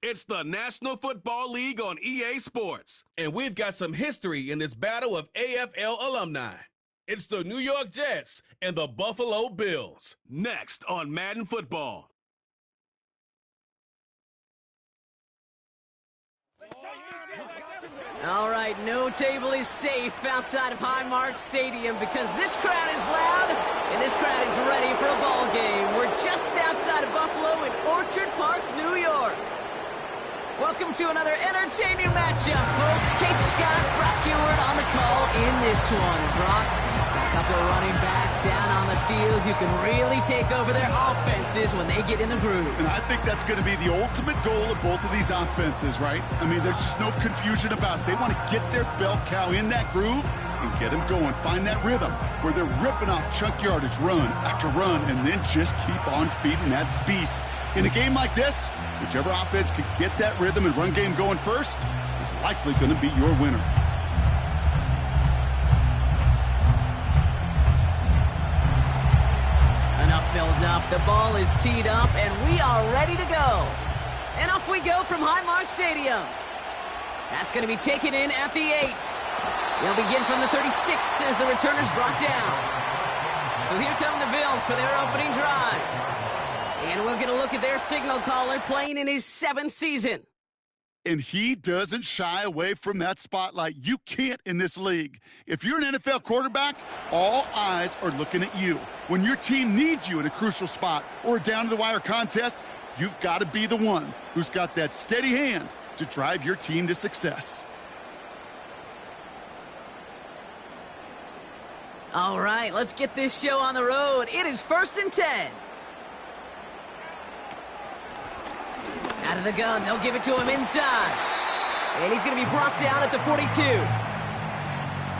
It's the National Football League on EA Sports, and we've got some history in this battle of AFL alumni. It's the New York Jets and the Buffalo Bills, next on Madden Football. All right, no table is safe outside of Highmark Stadium because this crowd is loud and this crowd is ready for a ball game. We're just outside of Buffalo in Orchard Park, New York. Welcome to another entertaining matchup, folks. Kate Scott, Brock Ewart on the call in this one. Brock, a couple of running backs down on the field who can really take over their offenses when they get in the groove. And I think that's going to be the ultimate goal of both of these offenses, right? I mean, there's just no confusion about it. They want to get their bell cow in that groove and get them going. Find that rhythm where they're ripping off chunk yardage, run after run, and then just keep on feeding that beast. In a game like this, whichever offense can get that rhythm and run game going first is likely going to be your winner. Enough build up. The ball is teed up, and we are ready to go. And off we go from Highmark Stadium. That's going to be taken in at the 8. They'll begin from the 36 as the returner's brought down. So here come the Bills for their opening drive. And we'll get a look at their signal caller playing in his 7th season. And he doesn't shy away from that spotlight. You can't in this league. If you're an NFL quarterback, all eyes are looking at you. When your team needs you in a crucial spot or a down-to-the-wire contest, you've got to be the one who's got that steady hand to drive your team to success. All right, let's get this show on the road. It is 1st and 10. Out of the gun, they'll give it to him inside. And he's going to be brought down at the 42.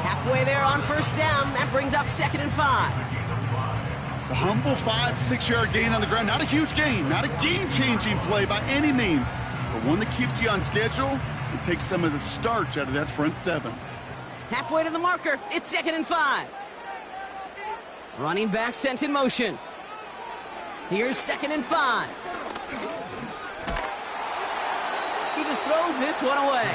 Halfway there on 1st down, that brings up 2nd and 5. The humble 5 to 6 yard gain on the ground. Not a huge gain, not a game-changing play by any means, but one that keeps you on schedule and takes some of the starch out of that front 7. Halfway to the marker, it's 2nd and 5. Running back sent in motion. Here's 2nd and 5. He just throws this one away.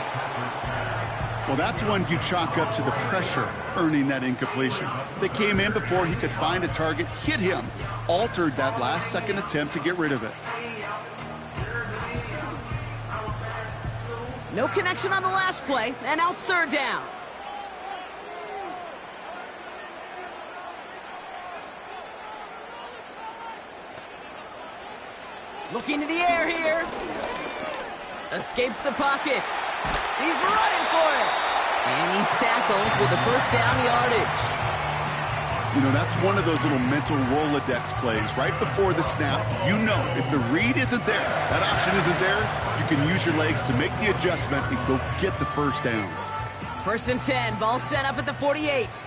Well, that's one you chalk up to the pressure earning that incompletion. They came in before he could find a target, hit him, altered that last-second attempt to get rid of it. No connection on the last play, and now it's 3rd down. Looking to the air here. Escapes the pocket. He's running for it. And he's tackled with the 1st down yardage. You know, that's one of those little mental Rolodex plays. Right before the snap, you know if the read isn't there, that option isn't there, you can use your legs to make the adjustment and go get the 1st down. 1st and 10, ball set up at the 48.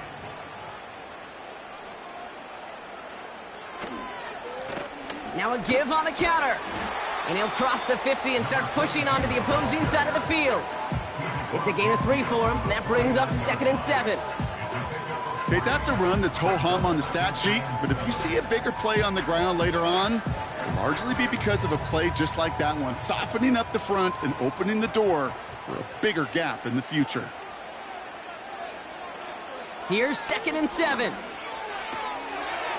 Now a give on the counter. And he'll cross the 50 and start pushing onto the opposing side of the field. It's a gain of 3 for him. That brings up 2nd and 7. Okay, that's a run that's ho-hum on the stat sheet, but if you see a bigger play on the ground later on, it'll largely be because of a play just like that one, softening up the front and opening the door for a bigger gap in the future. Here's 2nd and 7.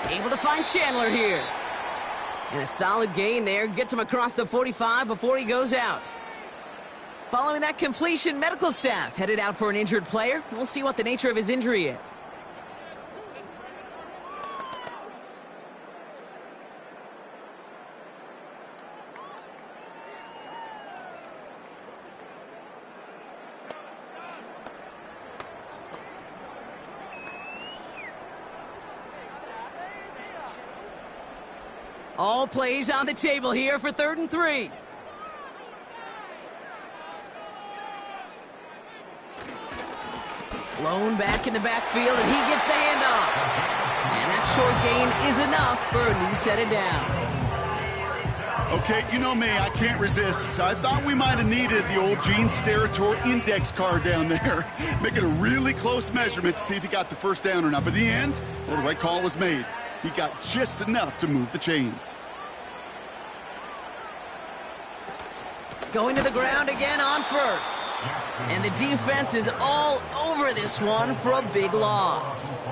Able to find Chandler here. And a solid gain there. Gets him across the 45 before he goes out. Following that completion, medical staff headed out for an injured player. We'll see what the nature of his injury is. All plays on the table here for 3rd and 3. Lone back in the backfield, and he gets the handoff. And that short gain is enough for a new set of downs. Okay, you know me, I can't resist. I thought we might have needed the old Gene Steratore index card down there. Making a really close measurement to see if he got the 1st down or not. But in the end, well, the right call was made. He got just enough to move the chains. Going to the ground again on first. And the defense is all over this one for a big loss.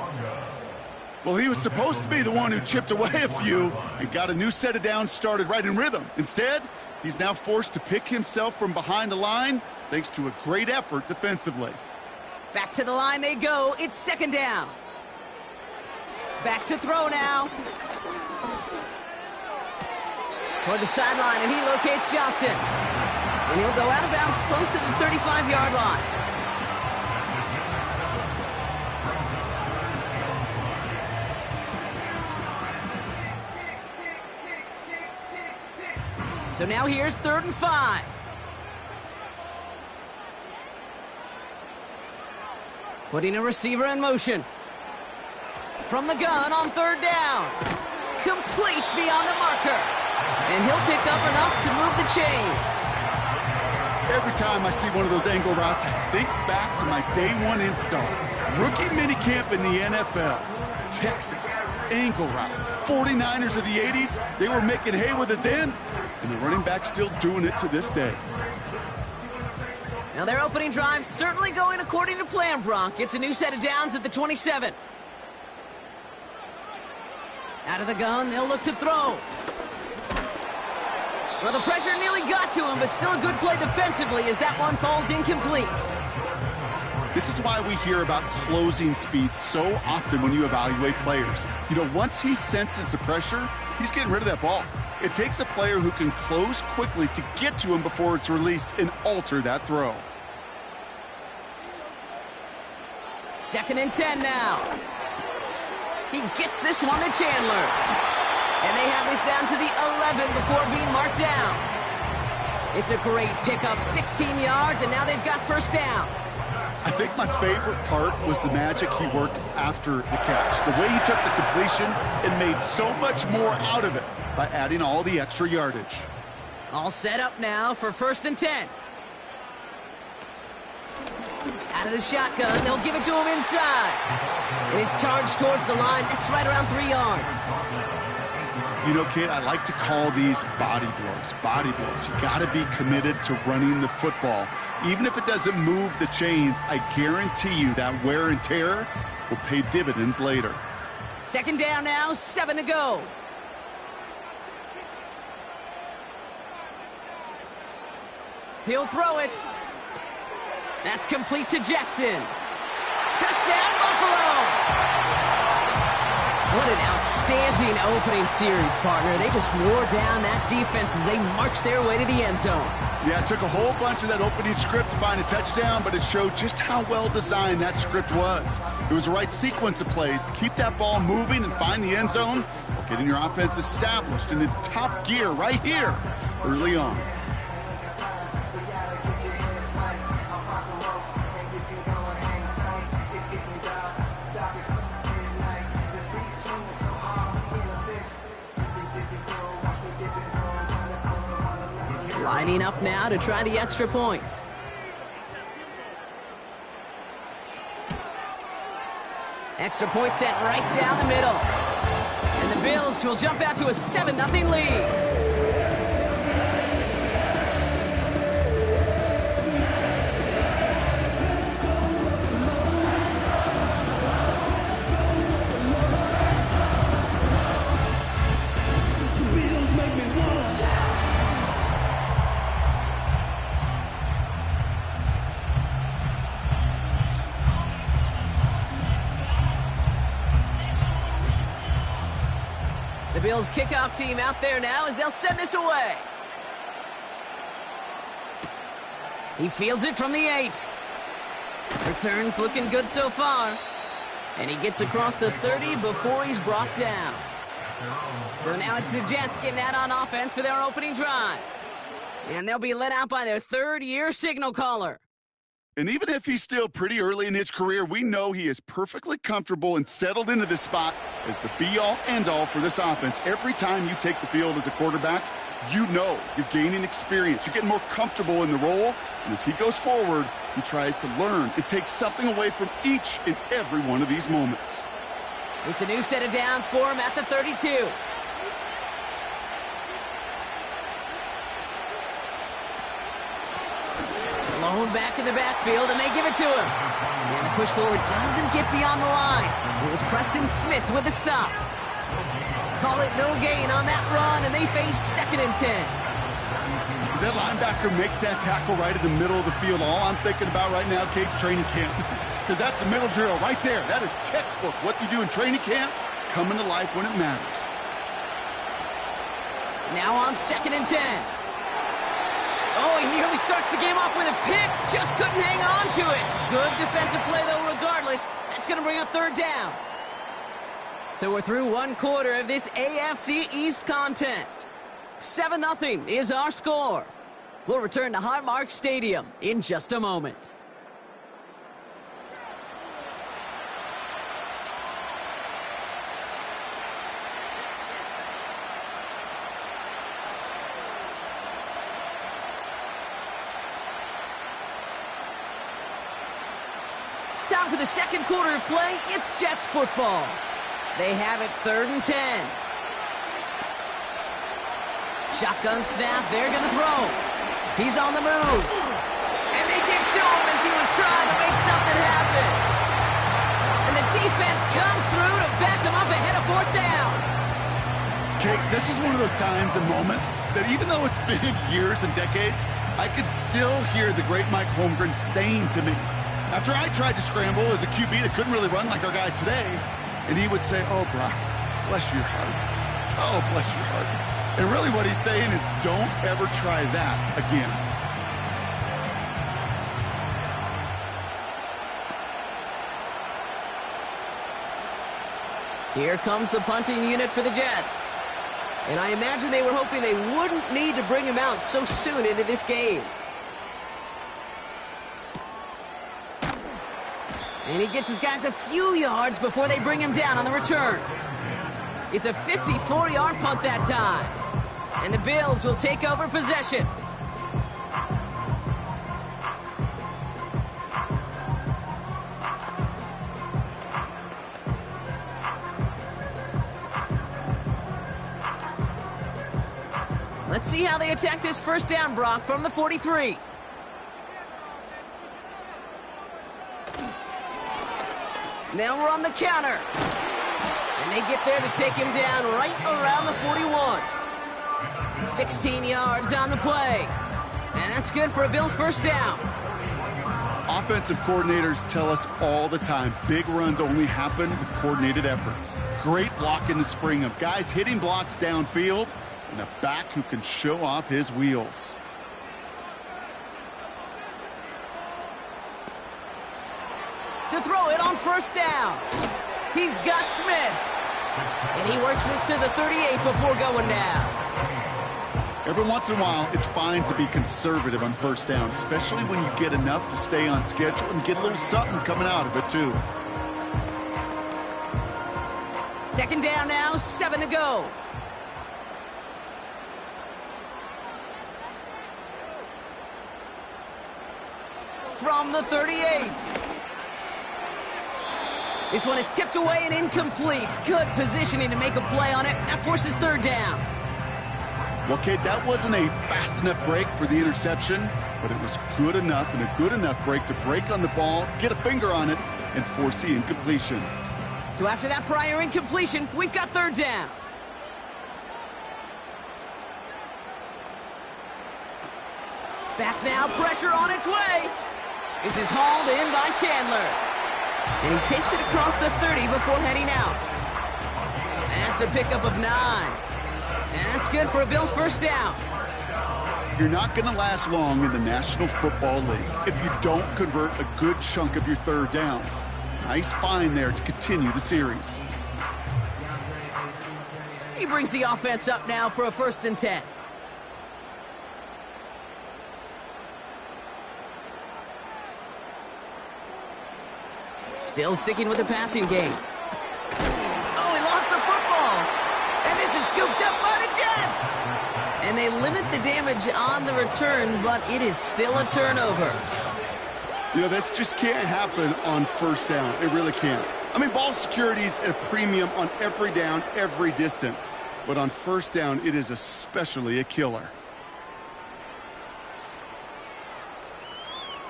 Well, he was supposed to be the one who chipped away a few and got a new set of downs started right in rhythm. Instead, he's now forced to pick himself from behind the line thanks to a great effort defensively. Back to the line they go. It's second down. Back to throw now. Toward the sideline, and he locates Johnson. And he'll go out of bounds close to the 35-yard line. So now here's 3rd and 5. Putting a receiver in motion. From the gun on 3rd down. Complete beyond the marker. And he'll pick up enough to move the chains. Every time I see one of those angle routes, I think back to my day one install. Rookie minicamp in the NFL. Texas, angle route. 49ers of the 80s, they were making hay with it then, and the running back's still doing it to this day. Now their opening drive certainly going according to plan, Bronk. It's a new set of downs at the 27. Out of the gun, they'll look to throw. Well, the pressure nearly got to him, but still a good play defensively as that one falls incomplete. This is why we hear about closing speed so often when you evaluate players. You know, once he senses the pressure, he's getting rid of that ball. It takes a player who can close quickly to get to him before it's released and alter that throw. 2nd and 10 now. He gets this one to Chandler. And they have this down to the 11 before being marked down. It's a great pickup, 16 yards, and now they've got 1st down. I think my favorite part was the magic he worked after the catch. The way he took the completion and made so much more out of it by adding all the extra yardage. All set up now for 1st and 10. Out of the shotgun, they'll give it to him inside. And he's charged towards the line. That's right around 3 yards. You know, kid, I like to call these body blows. Body blows. You got to be committed to running the football. Even if it doesn't move the chains, I guarantee you that wear and tear will pay dividends later. 2nd down now, 7 to go. He'll throw it. That's complete to Jackson. Touchdown, Buffalo! What an outstanding opening series, partner. They just wore down that defense as they marched their way to the end zone. Yeah, it took a whole bunch of that opening script to find a touchdown, but it showed just how well designed that script was. It was the right sequence of plays to keep that ball moving and find the end zone while getting your offense established in its top gear right here early on. Lining up now to try the extra point. Extra point set right down the middle. And the Bills will jump out to a 7-0 lead. The Bills kickoff team out there now as they'll send this away. He fields it from the 8. Returns looking good so far. And he gets across the 30 before he's brought down. So now it's the Jets getting out on offense for their opening drive. And they'll be let out by their 3rd-year signal caller. And even if he's still pretty early in his career, we know he is perfectly comfortable and settled into this spot as the be-all, end-all for this offense. Every time you take the field as a quarterback, you know you're gaining experience. You're getting more comfortable in the role. And as he goes forward, he tries to learn and take something away from each and every one of these moments. It's a new set of downs for him at the 32. Thrown back in the backfield, and they give it to him. And the push forward doesn't get beyond the line. It was Preston Smith with the stop. Call it no gain on that run, and they face 2nd and 10. As that linebacker makes that tackle right in the middle of the field, all I'm thinking about right now, Kate's training camp. Because that's a middle drill right there. That is textbook. What you do in training camp, coming to life when it matters. Now on 2nd and 10. Oh, he nearly starts the game off with a pick. Just couldn't hang on to it. Good defensive play, though, regardless. That's going to bring up 3rd down. So we're through 1 quarter of this AFC East contest. 7-0 is our score. We'll return to Highmark Stadium in just a moment. Time for the 2nd quarter of play. It's Jets football. They have it 3rd and 10. Shotgun snap. They're going to throw. He's on the move. And they get to him as he was trying to make something happen. And the defense comes through to back him up ahead of 4th down. Kate, this is one of those times and moments that even though it's been years and decades, I could still hear the great Mike Holmgren saying to me, after I tried to scramble as a QB that couldn't really run like our guy today, and he would say, "Oh, Brock, bless your heart. Oh, bless your heart." And really what he's saying is, don't ever try that again. Here comes the punting unit for the Jets. And I imagine they were hoping they wouldn't need to bring him out so soon into this game. And he gets his guys a few yards before they bring him down on the return. It's a 54-yard punt that time. And the Bills will take over possession. Let's see how they attack this 1st down, Brock, from the 43. Now we're on the counter. And they get there to take him down right around the 41. 16 yards on the play. And that's good for a Bills 1st down. Offensive coordinators tell us all the time, big runs only happen with coordinated efforts. Great blocking to spring them. Guys hitting blocks downfield, and a back who can show off his wheels. To throw it on 1st down. He's got Smith. And he works this to the 38 before going down. Every once in a while, it's fine to be conservative on 1st down, especially when you get enough to stay on schedule and get a little something coming out of it, too. 2nd down now, 7 to go. From the 38. This one is tipped away and incomplete. Good positioning to make a play on it. That forces 3rd down. Well, Kate, that wasn't a fast enough break for the interception, but it was good enough and a good enough break to break on the ball, get a finger on it, and force the incompletion. So after that prior incompletion, we've got 3rd down. Back now, pressure on its way. This is hauled in by Chandler. And he takes it across the 30 before heading out. That's a pickup of 9. And that's good for a Bills 1st down. You're not going to last long in the National Football League if you don't convert a good chunk of your 3rd downs. Nice find there to continue the series. He brings the offense up now for a 1st and 10. Still sticking with the passing game. Oh, he lost the football. And this is scooped up by the Jets. And they limit the damage on the return, but it is still a turnover. You know, this just can't happen on 1st down. It really can't. I mean, ball security is at a premium on every down, every distance. But on 1st down, it is especially a killer.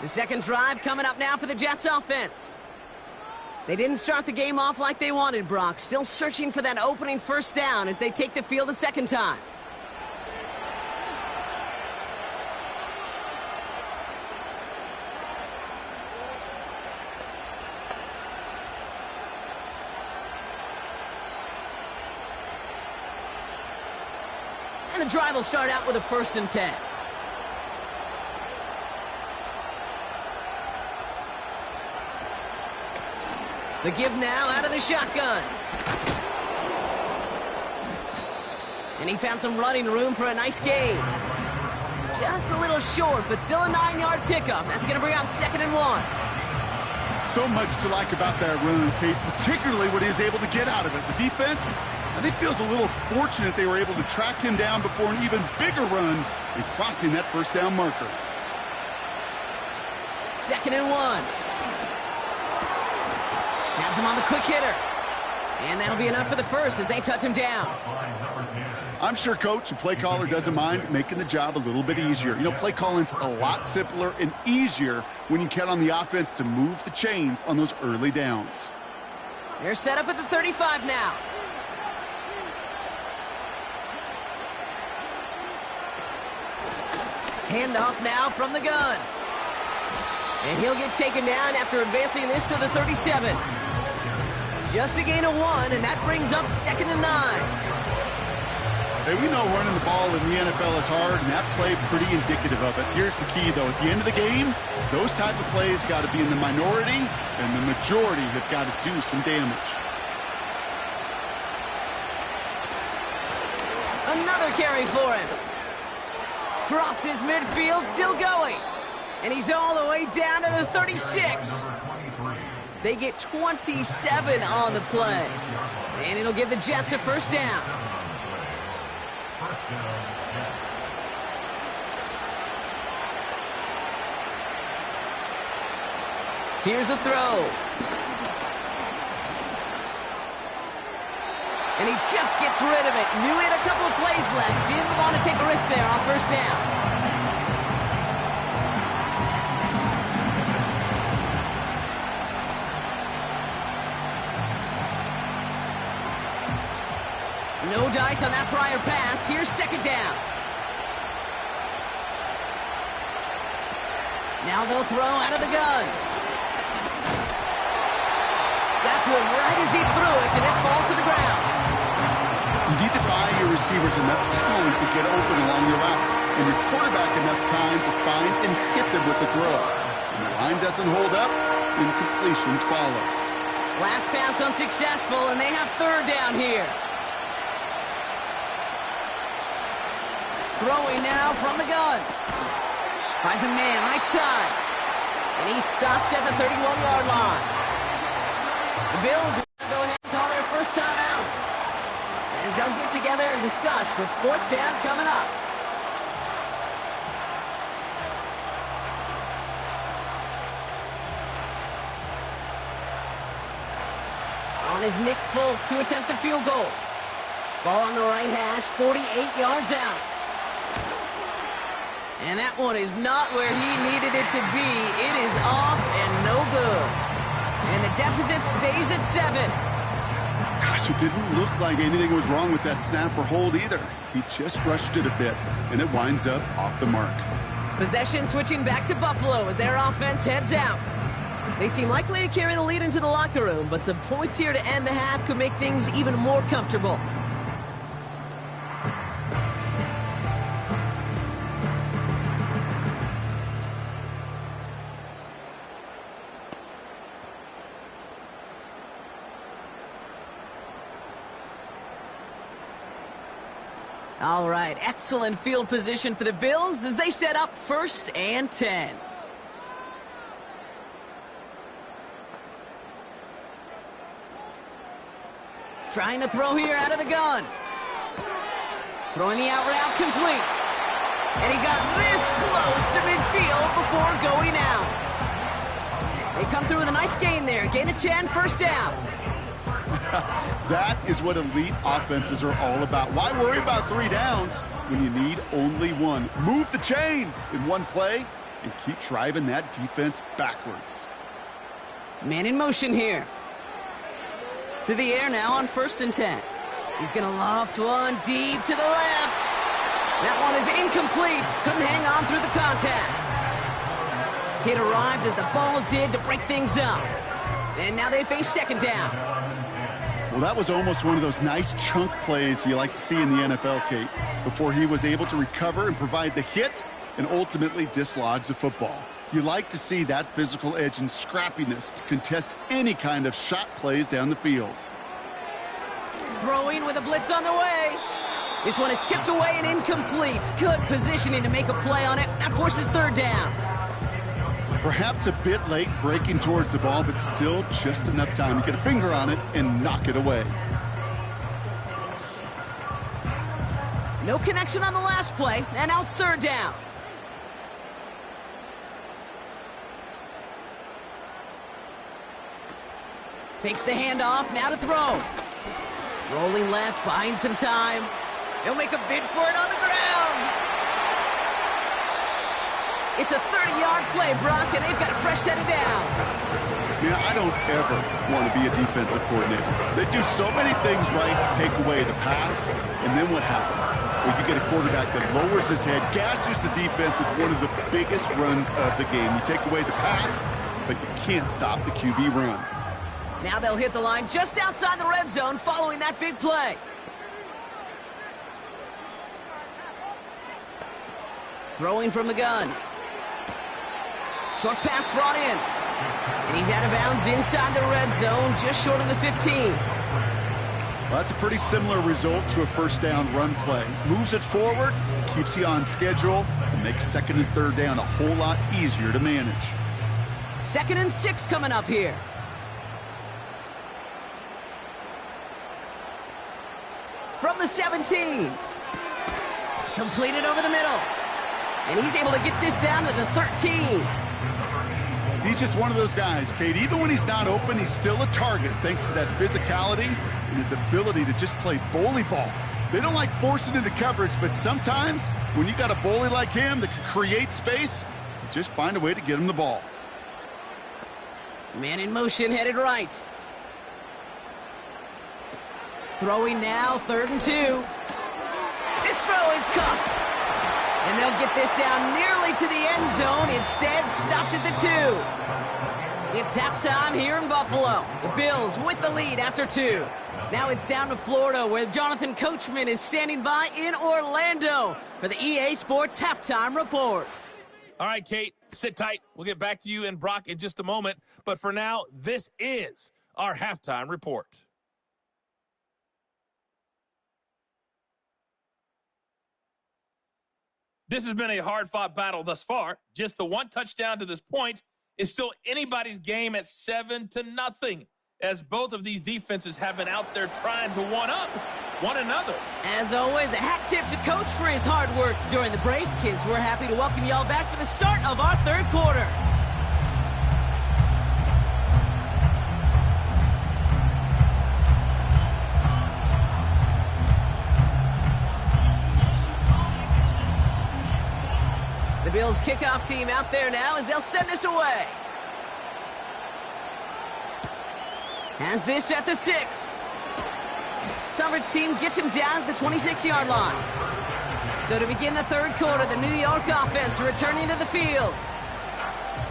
The second drive coming up now for the Jets offense. They didn't start the game off like they wanted, Brock. Still searching for that opening first down as they take the field a second time. And the drive will start out with a 1st and 10. The give now out of the shotgun. And he found some running room for a nice gain. Just a little short, but still a 9-yard pickup. That's going to bring up 2nd and 1. So much to like about that run, Kate, particularly what he was able to get out of it. The defense, I think, feels a little fortunate they were able to track him down before an even bigger run and crossing that first down marker. 2nd and 1. Has him on the quick hitter. And that'll be enough for the first as they touch him down. I'm sure coach and play caller doesn't mind making the job a little bit easier. You know, play calling's a lot simpler and easier when you count on the offense to move the chains on those early downs. They're set up at the 35 now. Handoff now from the gun. And he'll get taken down after advancing this to the 37. Just a gain of 1, and that brings up 2nd and 9. Hey, we know running the ball in the NFL is hard, and that play pretty indicative of it. Here's the key, though. At the end of the game, those type of plays got to be in the minority, and the majority have got to do some damage. Another carry for him. Crosses midfield, still going. And he's all the way down to the 36. They get 27 on the play. And it'll give the Jets a first down. Here's a throw. And he just gets rid of it. Knew he had a couple of plays left. Didn't want to take a risk there on first down. No dice on that prior pass. Here's 2nd down. Now they'll throw out of the gun. Got to him right as he threw it, and it falls to the ground. You need to buy your receivers enough time to get open along your route, and your quarterback enough time to find and hit them with the throw. When the line doesn't hold up, incompletions follow. Last pass unsuccessful, and they have 3rd down here. Throwing now from the gun. Finds a man right side. And he's stopped at the 31-yard line. The Bills will go ahead and call their first time out. As they'll get together and discuss with 4th down coming up. On his Nick Folk to attempt the field goal. Ball on the right hash, 48 yards out. And that one is not where he needed it to be. It is off and no good. And the deficit stays at 7. Gosh, it didn't look like anything was wrong with that snap or hold either. He just rushed it a bit, and it winds up off the mark. Possession switching back to Buffalo as their offense heads out. They seem likely to carry the lead into the locker room, but some points here to end the half could make things even more comfortable. All right, excellent field position for the Bills as they set up 1st and 10. Trying to throw here out of the gun. Throwing the out route complete. And he got this close to midfield before going out. They come through with a nice gain there. Gain of 10, first down. That is what elite offenses are all about. Why worry about 3 downs when you need only 1? Move the chains in one play, and keep driving that defense backwards. Man in motion here. To the air now on 1st and 10. He's going to loft one deep to the left. That one is incomplete. Couldn't hang on through the contact. Hit arrived as the ball did to break things up. And now they face 2nd down. Well, that was almost one of those nice chunk plays you like to see in the NFL, Kate, before he was able to recover and provide the hit and ultimately dislodge the football. You like to see that physical edge and scrappiness to contest any kind of shot plays down the field. Throwing with a blitz on the way. This one is tipped away and incomplete. Good positioning to make a play on it. That forces 3rd down. Perhaps a bit late breaking towards the ball, but still just enough time to get a finger on it and knock it away. No connection on the last play, and now it's 3rd down. Fakes the handoff, now to throw. Rolling left, buying some time. He'll make a bid for it on the ground. It's a 30-yard play, Brock, and they've got a fresh set of downs. Yeah, I don't ever want to be a defensive coordinator. They do so many things right to take away the pass, and then what happens? Well, you get a quarterback that lowers his head, gashes the defense with one of the biggest runs of the game. You take away the pass, but you can't stop the QB run. Now they'll hit the line just outside the red zone following that big play. Throwing from the gun. Short pass brought in. And he's out of bounds inside the red zone, just short of the 15. Well, that's a pretty similar result to a 1st down run play. Moves it forward, keeps you on schedule, and makes 2nd and 3rd down a whole lot easier to manage. 2nd and 6 coming up here. From the 17. Completed over the middle. And he's able to get this down to the 13. He's just one of those guys, Kate. Even when he's not open, he's still a target thanks to that physicality and his ability to just play bully ball. They don't like forcing into coverage, but sometimes when you got a bully like him that can create space, you just find a way to get him the ball. Man in motion, headed right. Throwing now, 3rd and 2. This throw is caught. And they'll get this down nearly to the end zone. Instead, stopped at the 2. It's halftime here in Buffalo. The Bills with the lead after 2. Now it's down to Florida, where Jonathan Coachman is standing by in Orlando for the EA Sports Halftime Report. All right, Kate, sit tight. We'll get back to you and Brock in just a moment. But for now, this is our Halftime Report. This has been a hard-fought battle thus far. Just the one touchdown to this point is still anybody's game at 7-0, as both of these defenses have been out there trying to one-up one another. As always, a hat tip to Coach for his hard work during the break, as we're happy to welcome y'all back for the start of our 3rd quarter. The Bills kickoff team out there now as they'll send this away. Has this at the 6. Coverage team gets him down at the 26-yard line. So to begin the 3rd quarter, the New York offense returning to the field.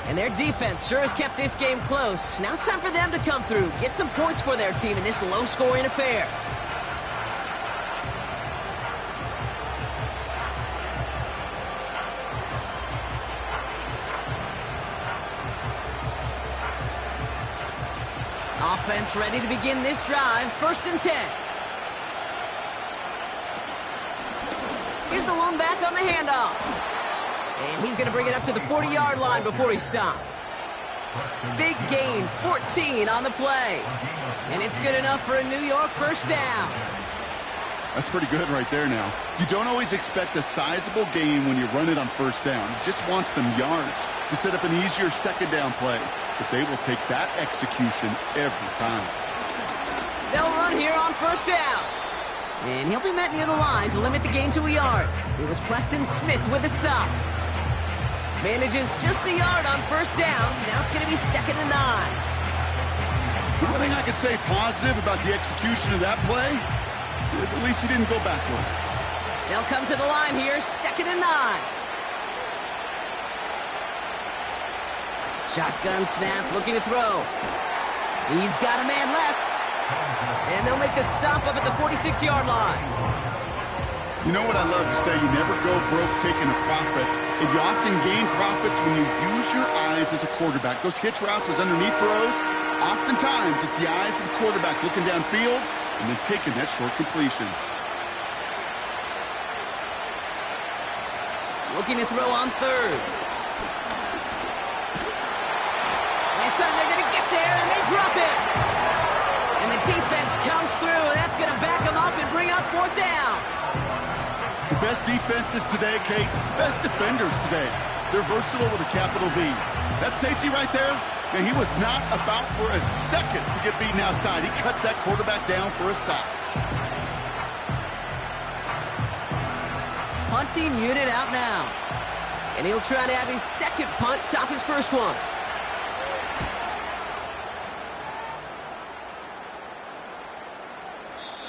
And their defense sure has kept this game close. Now it's time for them to come through, get some points for their team in this low-scoring affair. Offense ready to begin this drive. 1st and 10. Here's the lone back on the handoff. And he's going to bring it up to the 40-yard line before he's stopped. Big gain, 14 on the play. And it's good enough for a New York 1st down. That's pretty good right there now. You don't always expect a sizable gain when you run it on 1st down. You just want some yards to set up an easier 2nd down play. But they will take that execution every time. They'll run here on 1st down. And he'll be met near the line to limit the gain to a yard. It was Preston Smith with a stop. Manages just a yard on first down. Now it's going to be 2nd and 9. One thing I could say positive about the execution of that play is at least he didn't go backwards. They'll come to the line here, 2nd and 9. Shotgun snap, looking to throw. He's got a man left. And they'll make the stop up at the 46-yard line. You know what I love to say? You never go broke taking a profit. And you often gain profits when you use your eyes as a quarterback. Those hitch routes, those underneath throws, oftentimes it's the eyes of the quarterback looking downfield and then taking that short completion. Looking to throw on 3rd. This time they're going to get there, and they drop it. And the defense comes through, and that's going to back them up and bring up 4th down. The best defenses today, Kate, best defenders today. They're versatile with a capital V. That safety right there, man, he was not about for a second to get beaten outside. He cuts that quarterback down for a sack. Punting unit out now. And he'll try to have his 2nd punt top his 1st one.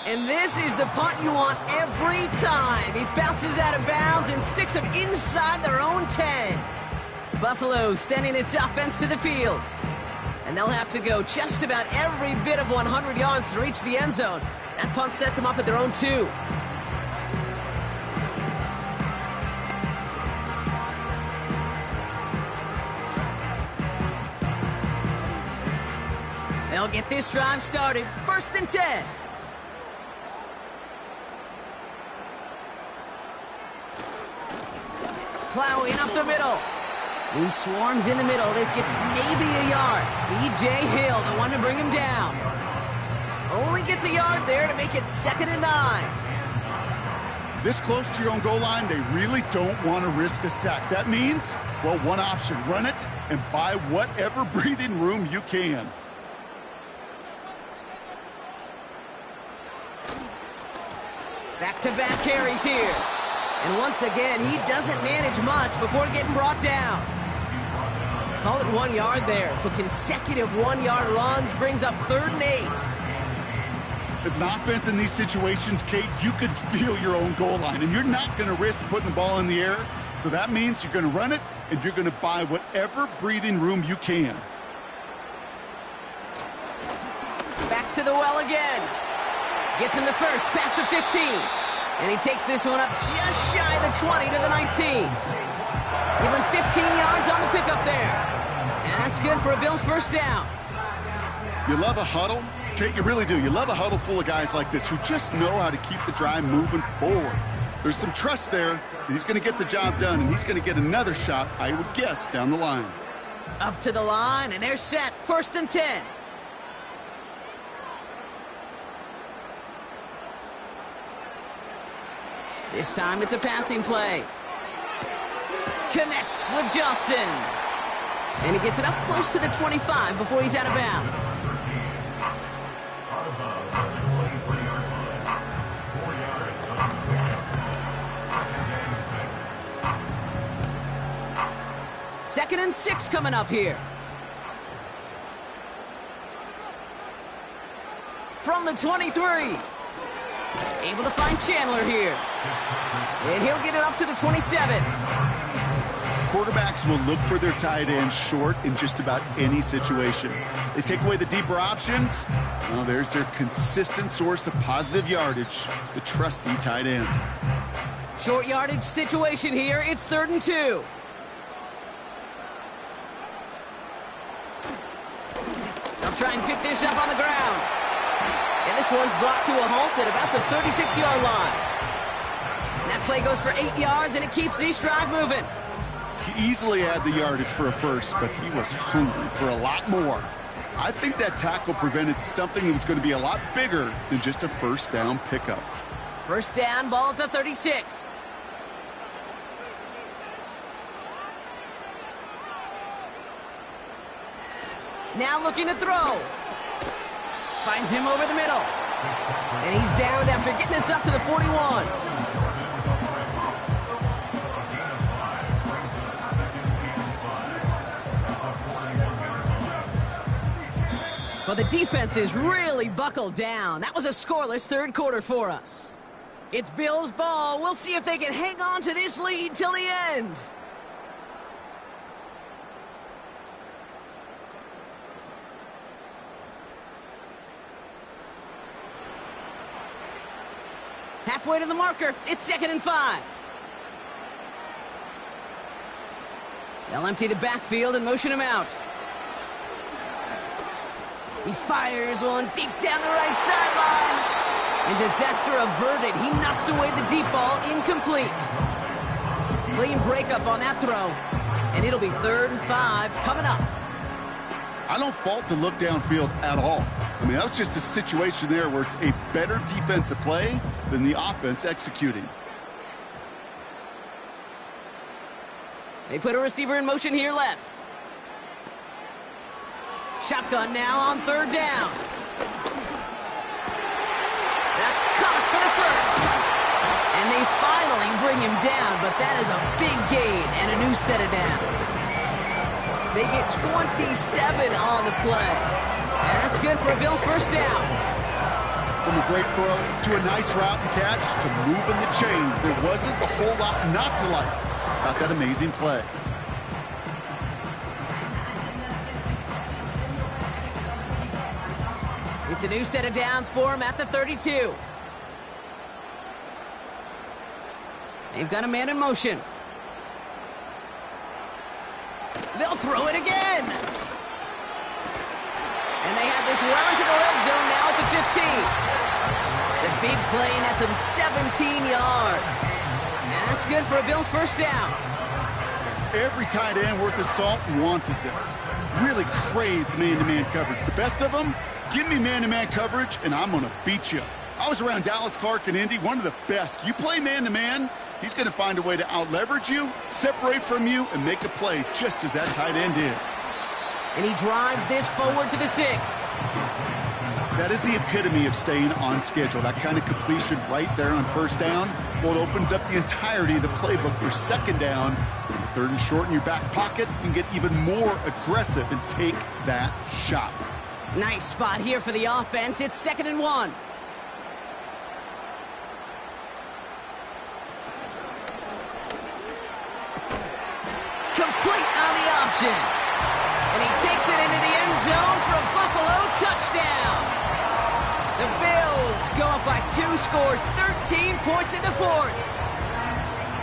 And this is the punt you want every time. It bounces out of bounds and sticks them inside their own 10. Buffalo sending its offense to the field. And they'll have to go just about every bit of 100 yards to reach the end zone. That punt sets them up at their own 2. They'll get this drive started. 1st and 10. Plowing up the middle. Who swarms in the middle. This gets maybe a yard. B.J. Hill, the one to bring him down. Only gets a yard there to make it 2nd and 9. This close to your own goal line, they really don't want to risk a sack. That means, well, one option, run it and buy whatever breathing room you can. Back-to-back carries here. And once again, he doesn't manage much before getting brought down. Call it 1 yard there. So consecutive 1-yard runs brings up 3rd and 8. As an offense in these situations, Kate, you could feel your own goal line, and you're not going to risk putting the ball in the air. So that means you're going to run it, and you're going to buy whatever breathing room you can. Back to the well again. Gets him the first, past the 15. And he takes this one up just shy of the 20 to the 19. Give him 15 yards on the pickup there. And that's good for a Bills 1st down. You love a huddle? Kate, you really do. You love a huddle full of guys like this who just know how to keep the drive moving forward. There's some trust there. He's going to get the job done, and he's going to get another shot, I would guess, down the line. Up to the line, and they're set. 1st and 10. This time it's a passing play. Connects with Johnson. And he gets it up close to the 25 before he's out of bounds. Second and 6 coming up here. From the 23. Able to find Chandler here. And he'll get it up to the 27. Quarterbacks will look for their tight end short in just about any situation. They take away the deeper options. Well, there's their consistent source of positive yardage, the trusty tight end. Short yardage situation here. It's 3rd and 2. They'll try and pick this up on the ground. And this one's brought to a halt at about the 36-yard line. And that play goes for 8 yards, and it keeps this drive moving. He easily had the yardage for a first, but he was hungry for a lot more. I think that tackle prevented something that was going to be a lot bigger than just a 1st down pickup. 1st down, ball at the 36. Now looking to throw. Finds him over the middle. And he's downed after getting this up to the 41. Well, the defense is really buckled down. That was a scoreless third quarter for us. It's Bills' ball. We'll see if they can hang on to this lead till the end. Halfway to the marker. It's 2nd and 5. They'll empty the backfield and motion him out. He fires one deep down the right sideline. And disaster averted. He knocks away the deep ball, incomplete. Clean breakup on that throw. And it'll be 3rd and 5 coming up. I don't fault the look downfield at all. I mean, that was just a situation there where it's a better defensive play than the offense executing. They put a receiver in motion here left. Shotgun now on 3rd down. That's caught for the first. And they finally bring him down, but that is a big gain and a new set of downs. They get 27 on the play. And that's good for a Bills first down. From a great throw to a nice route and catch to moving the chains, there wasn't a whole lot not to like about that amazing play. It's a new set of downs for him at the 32. They've got a man in motion. They'll throw it again. And they have this well into the red zone now at the 15. The big play nets him 17 yards. And that's good for a Bills first down. Every tight end worth his salt wanted this. Really craved man-to-man coverage. The best of them, give me man-to-man coverage, and I'm going to beat you. I was around Dallas Clark and Indy, one of the best. You play man-to-man, he's going to find a way to out-leverage you, separate from you, and make a play just as that tight end did. And he drives this forward to the 6. That is the epitome of staying on schedule. That kind of completion right there on first down. Well, it opens up the entirety of the playbook for second down. 3rd and short in your back pocket, and get even more aggressive and take that shot. Nice spot here for the offense. It's 2nd and 1. Complete on the option. And he takes it into the end zone for a Buffalo touchdown. The Bills go up by 2 scores, 13 points in the 4th.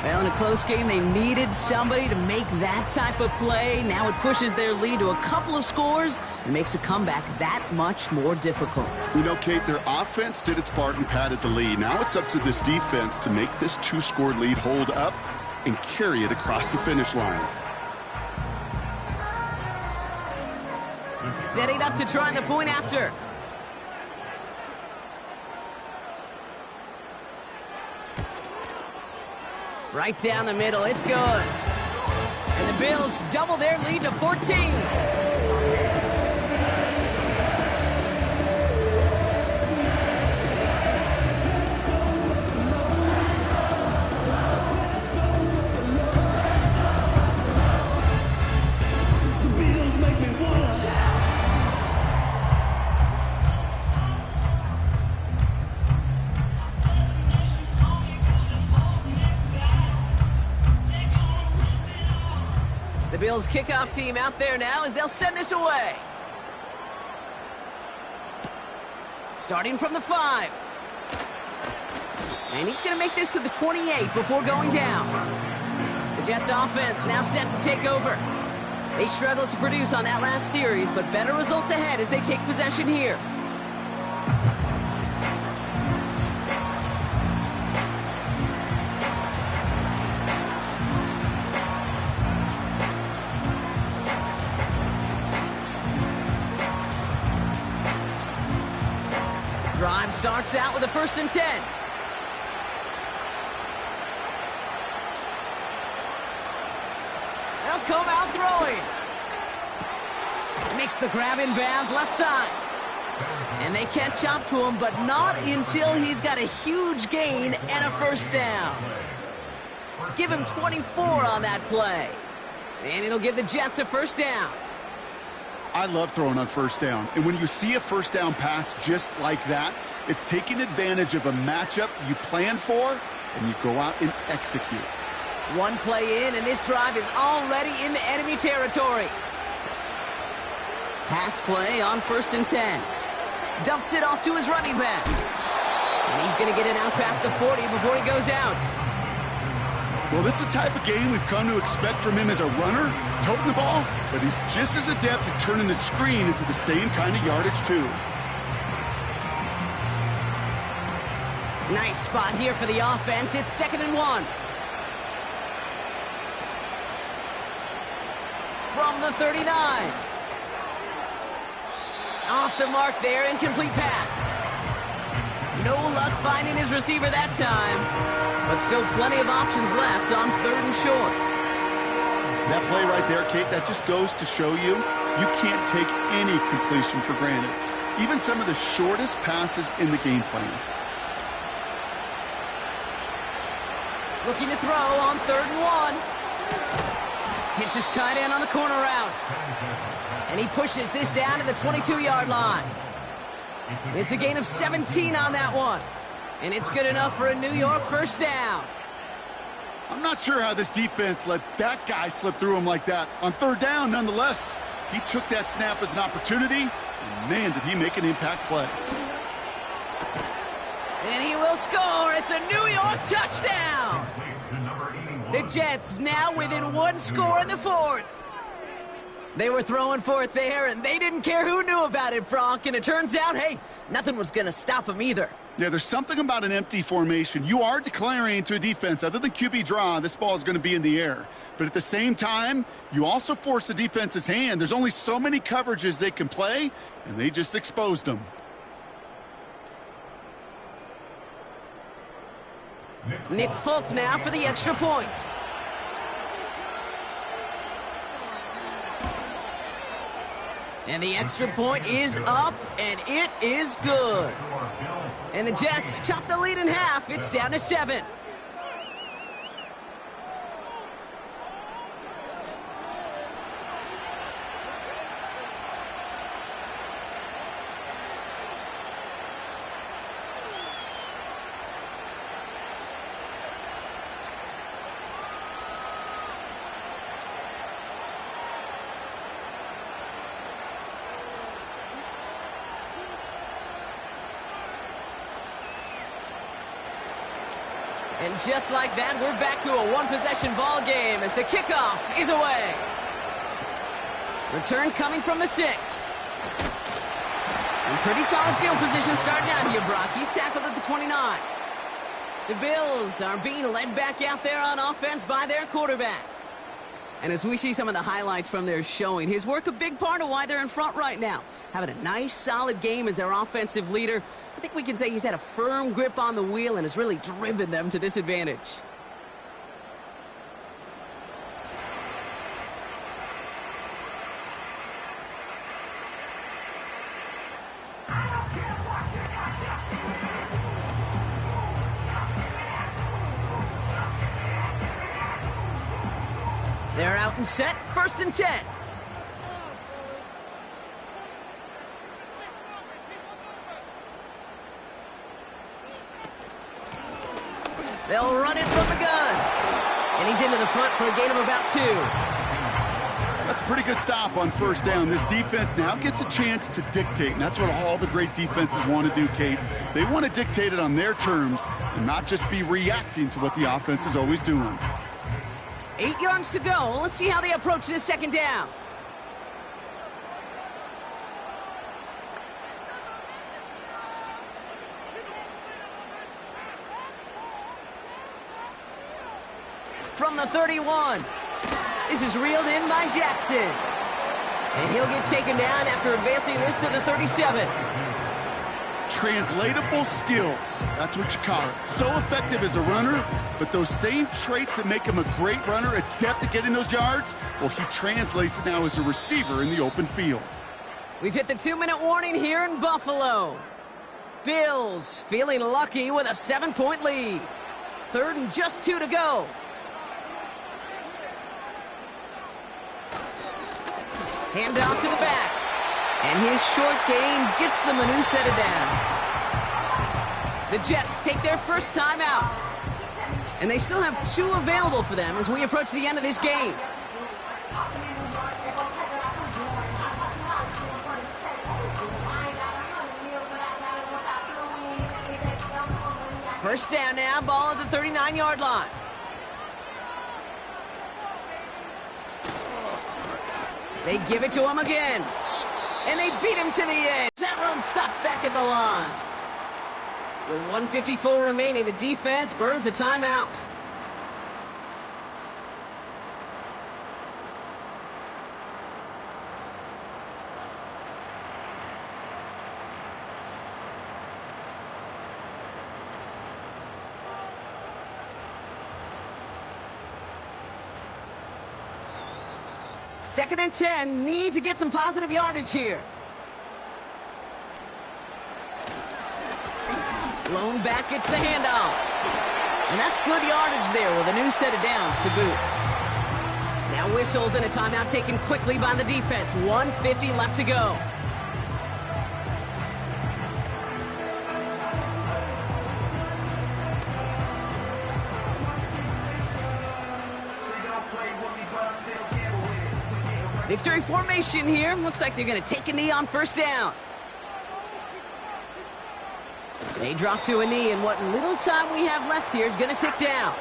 Well, in a close game, they needed somebody to make that type of play. Now it pushes their lead to a couple of scores and makes a comeback that much more difficult. You know, Kate, their offense did its part and padded the lead. Now it's up to this defense to make this 2-score lead hold up and carry it across the finish line. Setting up to try the point after. Right down the middle, it's good. And the Bills double their lead to 14. The Bills kickoff team out there now as they'll send this away. Starting from the 5. And he's going to make this to the 28 before going down. The Jets offense now set to take over. They struggled to produce on that last series, but better results ahead as they take possession here. Drive starts out with a 1st and 10. They'll come out throwing. Makes the grab in bounds left side. And they catch up to him, but not until he's got a huge gain and a first down. Give him 24 on that play. And it'll give the Jets a first down. I love throwing on first down. And when you see a first down pass just like that, it's taking advantage of a matchup you plan for, and you go out and execute. One play in, and this drive is already in the enemy territory. Pass play on 1st and 10. Dumps it off to his running back. And he's going to get it out past the 40 before he goes out. Well, this is the type of game we've come to expect from him as a runner, toting the ball, but he's just as adept at turning the screen into the same kind of yardage, too. Nice spot here for the offense. It's 2nd and 1. From the 39. Off the mark there, incomplete pass. No luck finding his receiver that time, but still plenty of options left on 3rd and short. That play right there, Kate, that just goes to show you can't take any completion for granted, even some of the shortest passes in the game plan. Looking to throw on 3rd and 1. Hits his tight end on the corner route. And he pushes this down to the 22-yard line. It's a gain of 17 on that one. And it's good enough for a New York first down. I'm not sure how this defense let that guy slip through him like that. On 3rd down, nonetheless, he took that snap as an opportunity, and man, did he make an impact play. And he will score. It's a New York touchdown. The Jets now within 1 score in the 4th. They were throwing for it there, and they didn't care who knew about it, Brock. And it turns out, hey, nothing was going to stop them either. Yeah, there's something about an empty formation. You are declaring to a defense, other than QB draw, this ball is going to be in the air. But at the same time, you also force the defense's hand. There's only so many coverages they can play, and they just exposed them. Nick Folk now for the extra point. And the extra point is up, and it is good. And the Jets chop the lead in half. It's down to 7. And just like that, we're back to a one-possession ball game as the kickoff is away. Return coming from the 6. And pretty solid field position starting out here, Brock. He's tackled at the 29. The Bills are being led back out there on offense by their quarterback. And as we see some of the highlights from their showing, his work a big part of why they're in front right now. Having a nice, solid game as their offensive leader. I think we can say he's had a firm grip on the wheel and has really driven them to this advantage. They're out and set, 1st and 10. They'll run it from the gun. And he's into the front for a gain of about 2. That's a pretty good stop on 1st down. This defense now gets a chance to dictate, and that's what all the great defenses want to do, Kate. They want to dictate it on their terms and not just be reacting to what the offense is always doing. 8 yards to go. Let's see how they approach this 2nd down. From the 31. This is reeled in by Jackson. And he'll get taken down after advancing this to the 37. Translatable skills. That's what you call it. So effective as a runner, but those same traits that make him a great runner, adept at getting those yards, well, he translates now as a receiver in the open field. We've hit the 2-minute warning here in Buffalo. Bills feeling lucky with a 7-point lead. 3rd and just 2 to go. Hand off to the back. And his short gain gets them a new set of downs. The Jets take their first time out. And they still have 2 available for them as we approach the end of this game. First down now, ball at the 39-yard line. They give it to him again. And they beat him to the edge. That run stopped back at the line. With 1:54 remaining, the defense burns a timeout. Second and 10, need to get some positive yardage here. Lone back gets the handoff. And that's good yardage there with a new set of downs to boot. Now whistles and a timeout taken quickly by the defense. 1:50 left to go. Victory formation here. Looks like they're going to take a knee on first down. They drop to a knee, and what little time we have left here is going to tick down.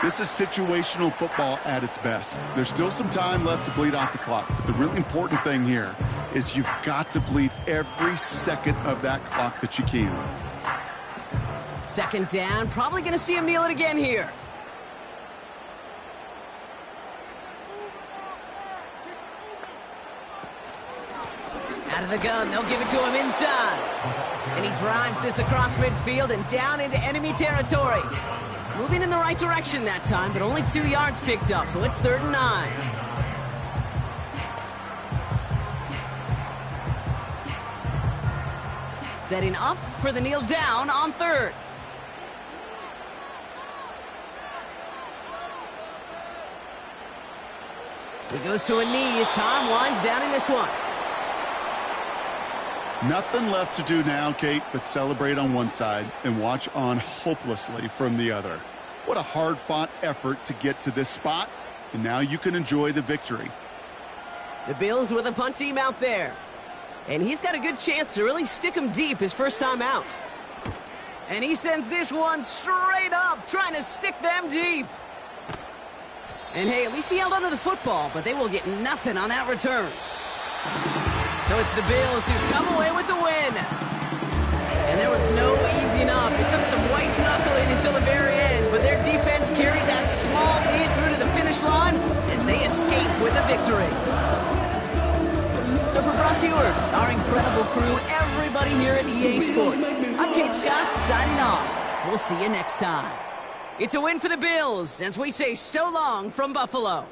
This is situational football at its best. There's still some time left to bleed off the clock, but the really important thing here is you've got to bleed every second of that clock that you can. Second down, probably going to see him kneel it again here. Out of the gun, they'll give it to him inside. And he drives this across midfield and down into enemy territory. Moving in the right direction that time, but only 2 yards picked up, so it's 3rd and 9. Setting up for the kneel down on 3rd. He goes to a knee as Tom winds down in this one. Nothing left to do now, Kate, but celebrate on one side and watch on hopelessly from the other. What a hard-fought effort to get to this spot, and now you can enjoy the victory. The Bills with a punt team out there. And he's got a good chance to really stick him deep his first time out. And he sends this one straight up, trying to stick them deep. And hey, at least he held onto the football, but they will get nothing on that return. So it's the Bills who come away with the win. And there was no easing up. It took some white knuckling until the very end, but their defense carried that small lead through to the finish line as they escape with a victory. So for Brock Ewart, our incredible crew, everybody here at EA Sports, I'm Kate Scott signing off. We'll see you next time. It's a win for the Bills as we say so long from Buffalo.